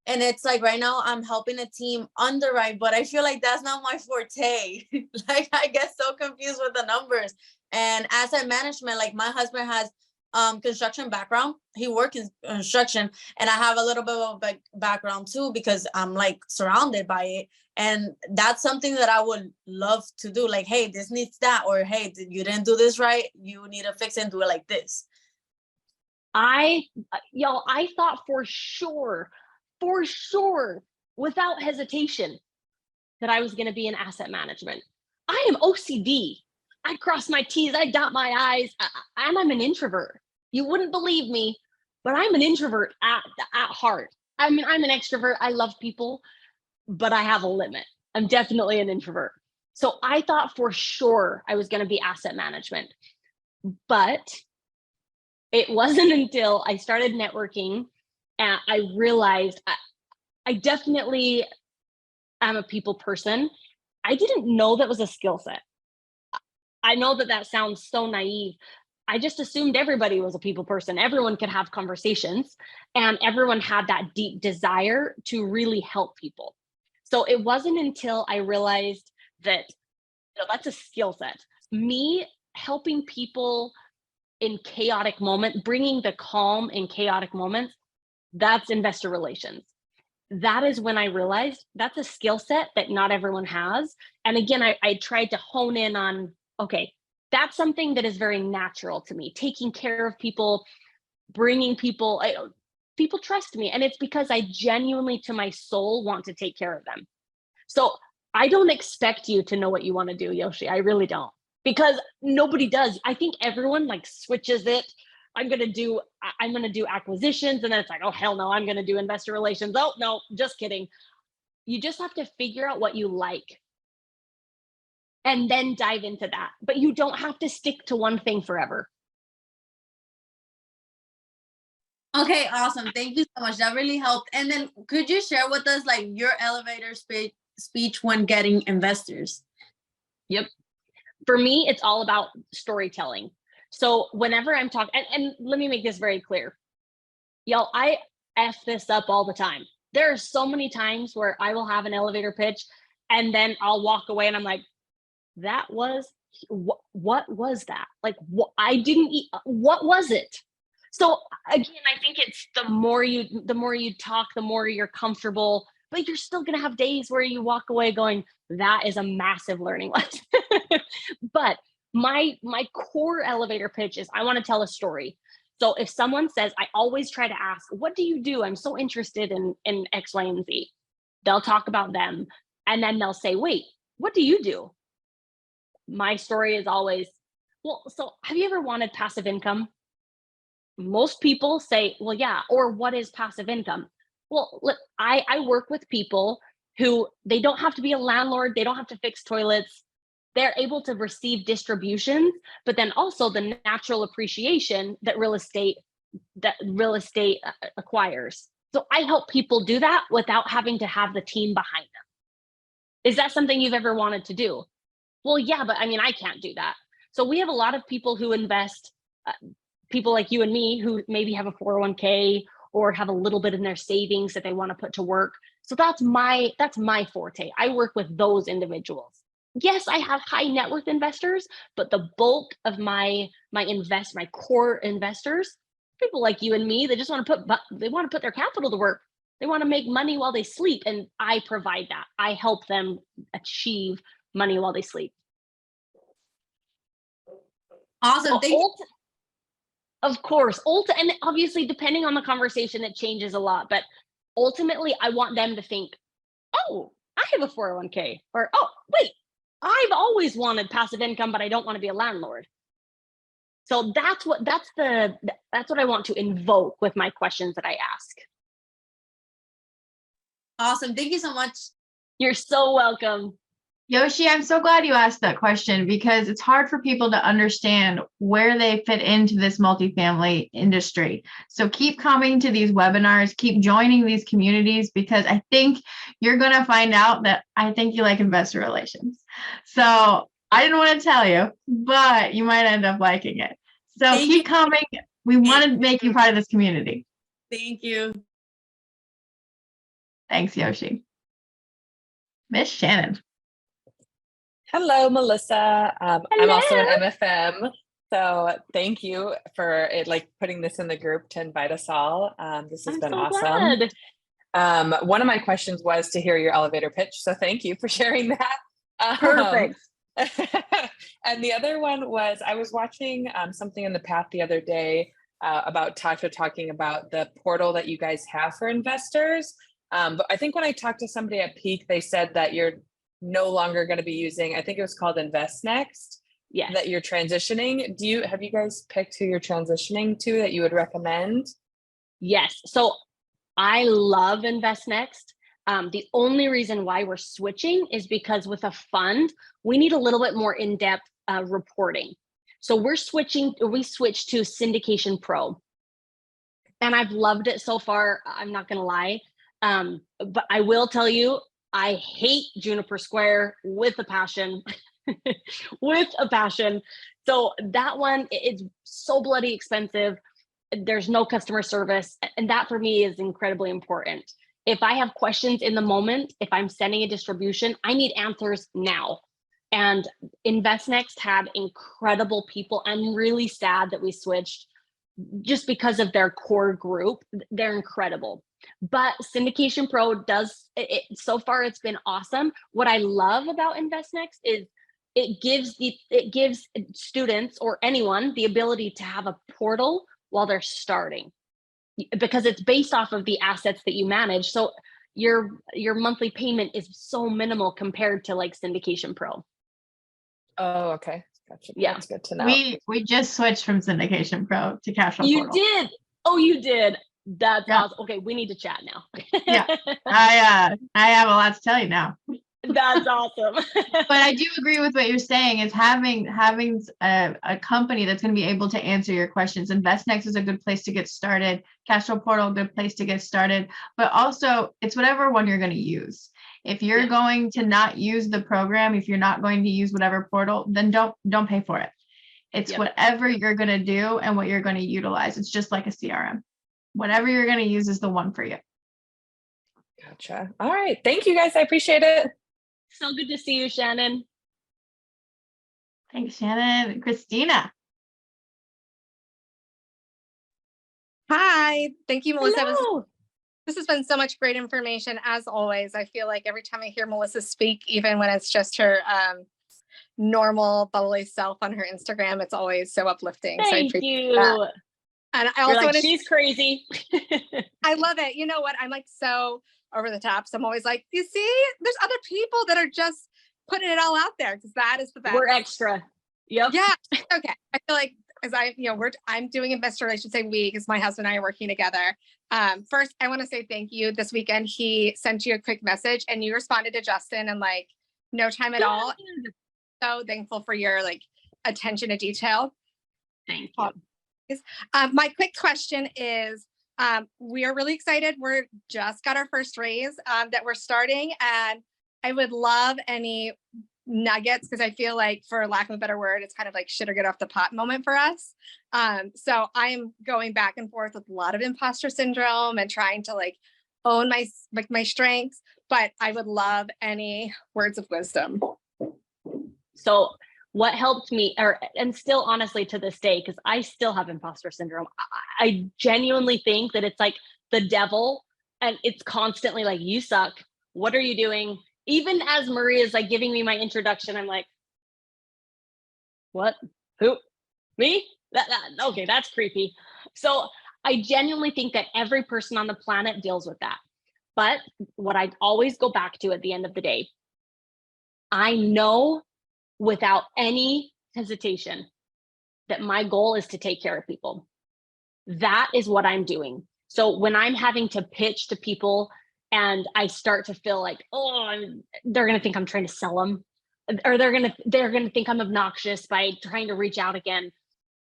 And it's like right now I'm helping a team underwrite, but I feel like that's not my forte. Like, I get so confused with the numbers. And asset management, like, my husband has construction background. He worked in construction, and I have a little bit of a background too, because I'm like surrounded by it. And that's something that I would love to do. Like, hey, this needs that, or hey, you didn't do this right. You need to fix it and do it like this. I thought for sure, without hesitation, that I was going to be in asset management. I am OCD. I cross my T's, I dot my I's, and I'm an introvert. You wouldn't believe me, but I'm an introvert at heart. I mean, I'm an extrovert. I love people, but I have a limit. I'm definitely an introvert. So I thought for sure I was going to be asset management, but it wasn't until I started networking and I realized I definitely am a people person. I didn't know that was a skill set. I know that sounds so naive. I just assumed everybody was a people person. Everyone could have conversations, and everyone had that deep desire to really help people. So it wasn't until I realized that that's a skill set. Me helping people in chaotic moments, bringing the calm in chaotic moments, that's investor relations. That is when I realized that's a skill set that not everyone has. And again, I tried to hone in on, okay, that's something that is very natural to me. Taking care of people, bringing people trust me. And it's because I genuinely, to my soul, want to take care of them. So I don't expect you to know what you want to do, Yoshi. I really don't, because nobody does. I think everyone like switches it. I'm going to do acquisitions. And then it's like, oh, hell no, I'm going to do investor relations. Oh, no, just kidding. You just have to figure out what you like and then dive into that. But you don't have to stick to one thing forever. Okay, awesome. Thank you so much. That really helped. And then could you share with us like your elevator speech when getting investors? Yep. For me, it's all about storytelling. So whenever I'm talking, and let me make this very clear, Y'all, I F this up all the time. There are so many times where I will have an elevator pitch and then I'll walk away and I'm like, that was, what was that? Like, what, I didn't eat, what was it? So again, I think it's the more you talk, the more you're comfortable, but you're still going to have days where you walk away going, that is a massive learning lesson. But my core elevator pitch is I want to tell a story. So if someone says, I always try to ask, what do you do? I'm so interested in X, Y, and Z. They'll talk about them. And then they'll say, wait, what do you do? My story is always, well, so have you ever wanted passive income? Most people say, well, yeah, or what is passive income? Well, look, I work with people who, they don't have to be a landlord. They don't have to fix toilets. They're able to receive distributions, but then also the natural appreciation that real estate acquires. So I help people do that without having to have the team behind them. Is that something you've ever wanted to do? Well, yeah, but I mean, I can't do that. So we have a lot of people who invest, people like you and me who maybe have a 401k or have a little bit in their savings that they want to put to work. So that's my forte. I work with those individuals. Yes, I have high net worth investors, but the bulk of my core investors, people like you and me, they just want to put their capital to work. They want to make money while they sleep, and I provide that. I help them achieve money while they sleep. Awesome. Of course, and obviously depending on the conversation, it changes a lot, but ultimately I want them to think, oh, I have a 401k, or, oh, wait, I've always wanted passive income, but I don't want to be a landlord. So that's what I want to invoke with my questions that I ask. Awesome. Thank you so much. You're so welcome. Yoshi, I'm so glad you asked that question, because it's hard for people to understand where they fit into this multifamily industry. So keep coming to these webinars, keep joining these communities, because I think you're going to find out that I think you like investor relations. So I didn't want to tell you, but you might end up liking it. So keep coming. We want to make you part of this community. Thank you. Thanks, Yoshi. Miss Shannon. Hello, Melissa. Hello. I'm also an MFM, so thank you for putting this in the group to invite us all. This has been so awesome. Glad. One of my questions was to hear your elevator pitch, so thank you for sharing that. Perfect. And the other one was, I was watching something in the Path the other day about Tasha talking about the portal that you guys have for investors. But I think when I talked to somebody at Peak, they said that you're no longer going to be using, I think it was called Invest Next. Yes. That you're transitioning. Have you guys picked who you're transitioning to that you would recommend? Yes. So I love Invest Next. The only reason why we're switching is because with a fund, we need a little bit more in-depth reporting. So we switched to Syndication Pro. And I've loved it so far. I'm not going to lie. But I will tell you, I hate Juniper Square with a passion, with a passion. So that one, it's so bloody expensive. There's no customer service. And that for me is incredibly important. If I have questions in the moment, if I'm sending a distribution, I need answers now. And InvestNext had incredible people. I'm really sad that we switched just because of their core group. They're incredible. But Syndication Pro does it. So far, it's been awesome. What I love about InvestNext is it gives students or anyone the ability to have a portal while they're starting, because it's based off of the assets that you manage. So your monthly payment is so minimal compared to like Syndication Pro. Oh, okay. Gotcha. Yeah, that's good to know. We just switched from Syndication Pro to Cash Flow Portal. You did. Oh, you did. That's awesome. Okay, we need to chat now. Yeah, I have a lot to tell you now. That's awesome. But I do agree with what you're saying, is having a company that's going to be able to answer your questions. InvestNext is a good place to get started. Cash Flow Portal, a good place to get started. But also, it's whatever one you're going to use. If you're going to not use the program, if you're not going to use whatever portal, then don't pay for it. It's whatever you're going to do and what you're going to utilize. It's just like a CRM. Whatever you're going to use is the one for you. Gotcha. All right. Thank you guys. I appreciate it. So good to see you, Shannon. Thanks, Shannon. Christina. Hi, thank you, Melissa. Hello. This has been so much great information as always. I feel like every time I hear Melissa speak, even when it's just her normal bubbly self on her Instagram, it's always so uplifting. So I Thank appreciate you. that. And I also want to, she's crazy. I love it. You know what? I'm like so over the top. So I'm always like, you see, there's other people that are just putting it all out there because that is the best. We're extra. Yep. Yeah. Okay. I feel like as I'm doing investor, I should say we, because my husband and I are working together. First, I want to say thank you. This weekend, he sent you a quick message and you responded to Justin in like no time at all. So thankful for your like attention to detail. Thank you. My quick question is, we are really excited. We're just got our first raise that we're starting, and I would love any nuggets because I feel like, for lack of a better word, it's kind of like shit or get off the pot moment for us. So I'm going back and forth with a lot of imposter syndrome and trying to like own my strengths, but I would love any words of wisdom. So what helped me, and still honestly to this day, because I still have imposter syndrome, I genuinely think that it's like the devil, and it's constantly like, you suck. What are you doing? Even as Maria's like giving me my introduction, I'm like, what? Who? Me? Okay, that's creepy. So I genuinely think that every person on the planet deals with that. But what I always go back to at the end of the day, I know without any hesitation that my goal is to take care of people. That is what I'm doing. So when I'm having to pitch to people and I start to feel like, they're going to think I'm trying to sell them, or they're going to think I'm obnoxious by trying to reach out again.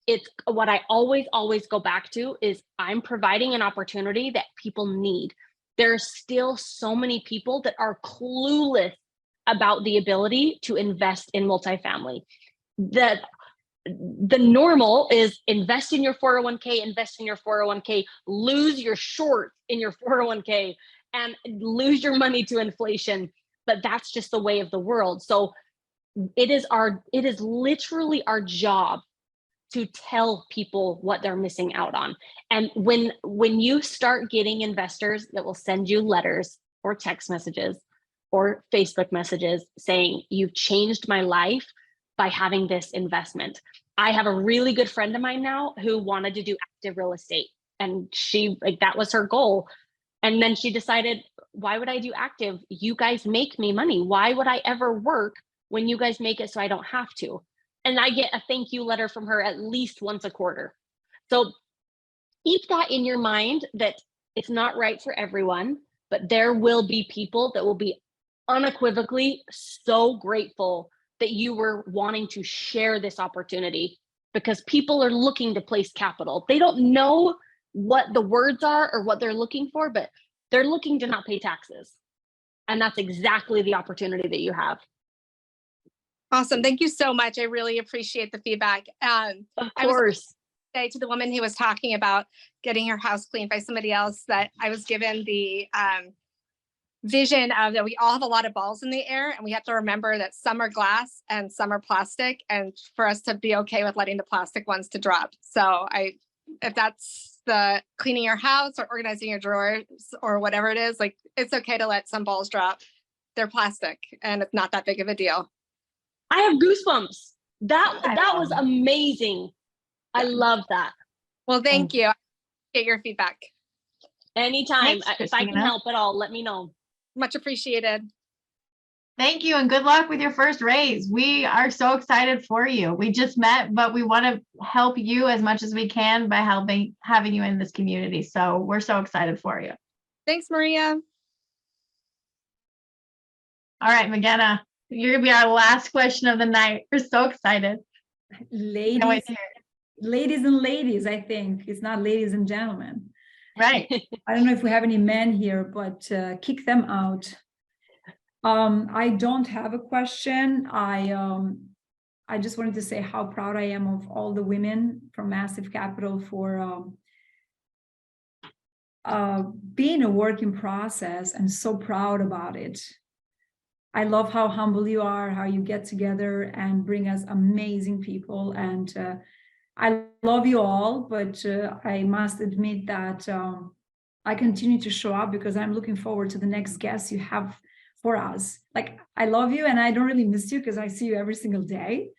It's what I always go back to is I'm providing an opportunity that people need. There's still so many people that are clueless about the ability to invest in multifamily. The normal is invest in your 401k, lose your short in your 401k, and lose your money to inflation. But that's just the way of the world. So it is literally our job to tell people what they're missing out on. And when you start getting investors that will send you letters or text messages or Facebook messages saying, you've changed my life by having this investment. I have a really good friend of mine now who wanted to do active real estate, and she, like, that was her goal. And then she decided, why would I do active? You guys make me money. Why would I ever work when you guys make it so I don't have to? And I get a thank you letter from her at least once a quarter. So keep that in your mind, that it's not right for everyone, but there will be people that will be unequivocally so grateful that you were wanting to share this opportunity, because people are looking to place capital. They don't know what the words are or what they're looking for, but they're looking to not pay taxes. And that's exactly the opportunity that you have. Awesome. Thank you so much. I really appreciate the feedback. Of course. I was say to the woman who was talking about getting her house cleaned by somebody else, that I was given the vision of that we all have a lot of balls in the air, and we have to remember that some are glass and some are plastic, and for us to be okay with letting the plastic ones to drop. So if that's the cleaning your house or organizing your drawers or whatever it is, like, it's okay to let some balls drop. They're plastic and it's not that big of a deal. I have goosebumps. That was amazing. I love that. Well, thank you. I get your feedback. Anytime. Thanks, if I can Christina. help at all, let me know. Much appreciated. Thank you, and good luck with your first raise. We are so excited for you. We just met, but we want to help you as much as we can by having you in this community. So we're so excited for you. Thanks, Maria. All right, McGenna, you're gonna be our last question of the night. We're so excited. Ladies, Can't wait to hear it. ladies and ladies, I think. It's not ladies and gentlemen. Right. I don't know if we have any men here, but kick them out. I don't have a question. I just wanted to say how proud I am of all the women from Massive Capital for being a work in process and so proud about it. I love how humble you are, how you get together and bring us amazing people. And I love you all, but I must admit that I continue to show up because I'm looking forward to the next guest you have for us. Like, I love you and I don't really miss you because I see you every single day.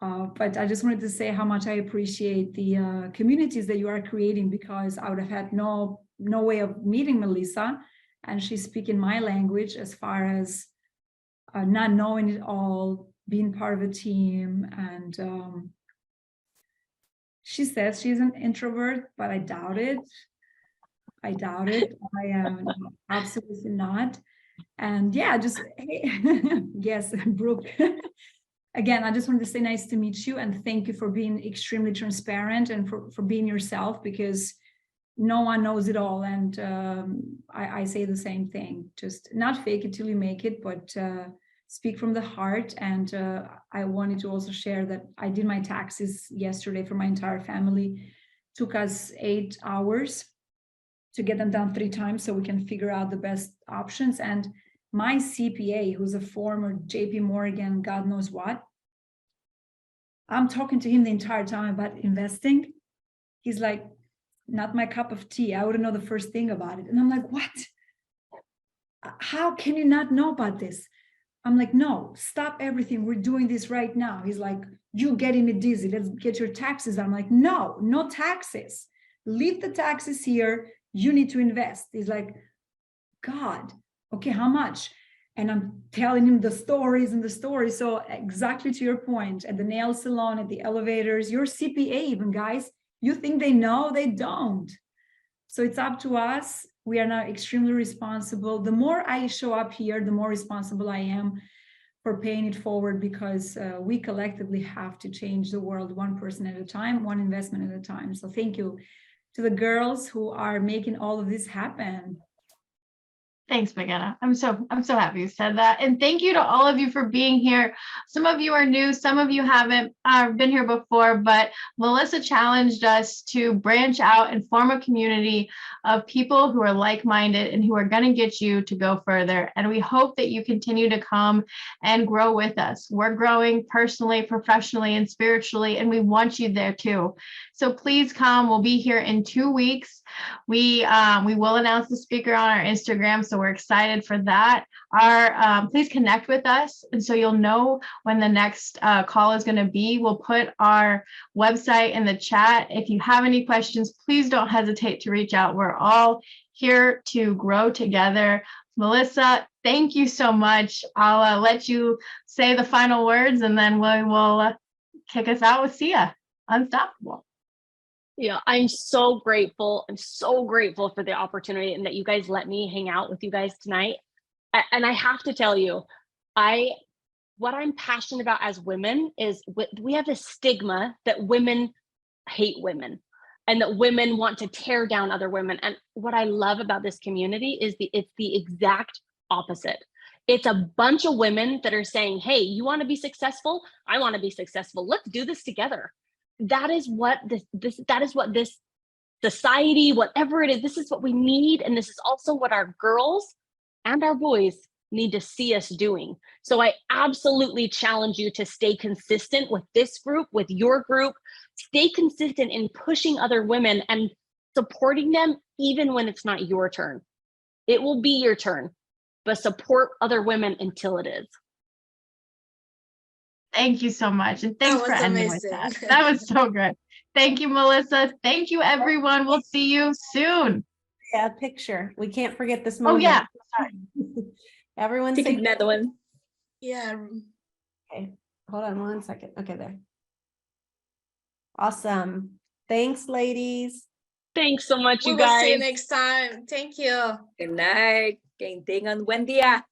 But I just wanted to say how much I appreciate the communities that you are creating, because I would have had no way of meeting Melissa, and she's speaking my language as far as not knowing it all, being part of a team. And she says she's an introvert, but I doubt it. I am absolutely not. And yeah, just yes, Brooke. Again, I just wanted to say nice to meet you and thank you for being extremely transparent and for being yourself, because no one knows it all. And I say the same thing, just not fake it till you make it, but speak from the heart. And I wanted to also share that I did my taxes yesterday for my entire family. Took us 8 hours to get them done 3 times so we can figure out the best options. And my CPA, who's a former JP Morgan, God knows what, I'm talking to him the entire time about investing. He's like, not my cup of tea. I wouldn't know the first thing about it. And I'm like, what? How can you not know about this? I'm like, no, stop everything. We're doing this right now. He's like, you're getting me dizzy. Let's get your taxes. I'm like, no taxes. Leave the taxes here. You need to invest. He's like, God, okay, how much? And I'm telling him the stories and the stories. So exactly to your point, at the nail salon, at the elevators, your CPA even, guys, you think they know, they don't. So it's up to us. We are now extremely responsible. The more I show up here, the more responsible I am for paying it forward, because we collectively have to change the world one person at a time, one investment at a time. So thank you to the girls who are making all of this happen. Thanks, McKenna. I'm so happy you said that. And thank you to all of you for being here. Some of you are new, some of you haven't been here before, but Melissa challenged us to branch out and form a community of people who are like-minded and who are going to get you to go further. And we hope that you continue to come and grow with us. We're growing personally, professionally, and spiritually, and we want you there too. So please come. We'll be here in 2 weeks. We will announce the speaker on our Instagram, so we're excited for that. Please connect with us, and so you'll know when the next call is going to be. We'll put our website in the chat. If you have any questions, please don't hesitate to reach out. We're all here to grow together. Melissa, thank you so much. I'll let you say the final words, and then we will kick us out with Sia, Unstoppable. Yeah, I'm so grateful. I'm so grateful for the opportunity and that you guys let me hang out with you guys tonight. And I have to tell you, what I'm passionate about as women is we have this stigma that women hate women and that women want to tear down other women. And what I love about this community is it's the exact opposite. It's a bunch of women that are saying, hey, you want to be successful? I want to be successful. Let's do this together. That is what this society, whatever it is, this is what we need. And this is also what our girls and our boys need to see us doing. So I absolutely challenge you to stay consistent with this group, with your group. Stay consistent in pushing other women and supporting them, even when it's not your turn. It will be your turn, but support other women until it is. Thank you so much. And thanks for ending with amazing. that. That was so good. Thank you, Melissa. Thank you, everyone. We'll see you soon. Yeah, picture. We can't forget this moment. Oh, yeah. Everyone take another one. Yeah. Okay, hold on 1 second. Okay, there. Awesome. Thanks, ladies. Thanks so much, you We will guys. see you next time. Thank you. Good night. Kayong tingan. Buen dia.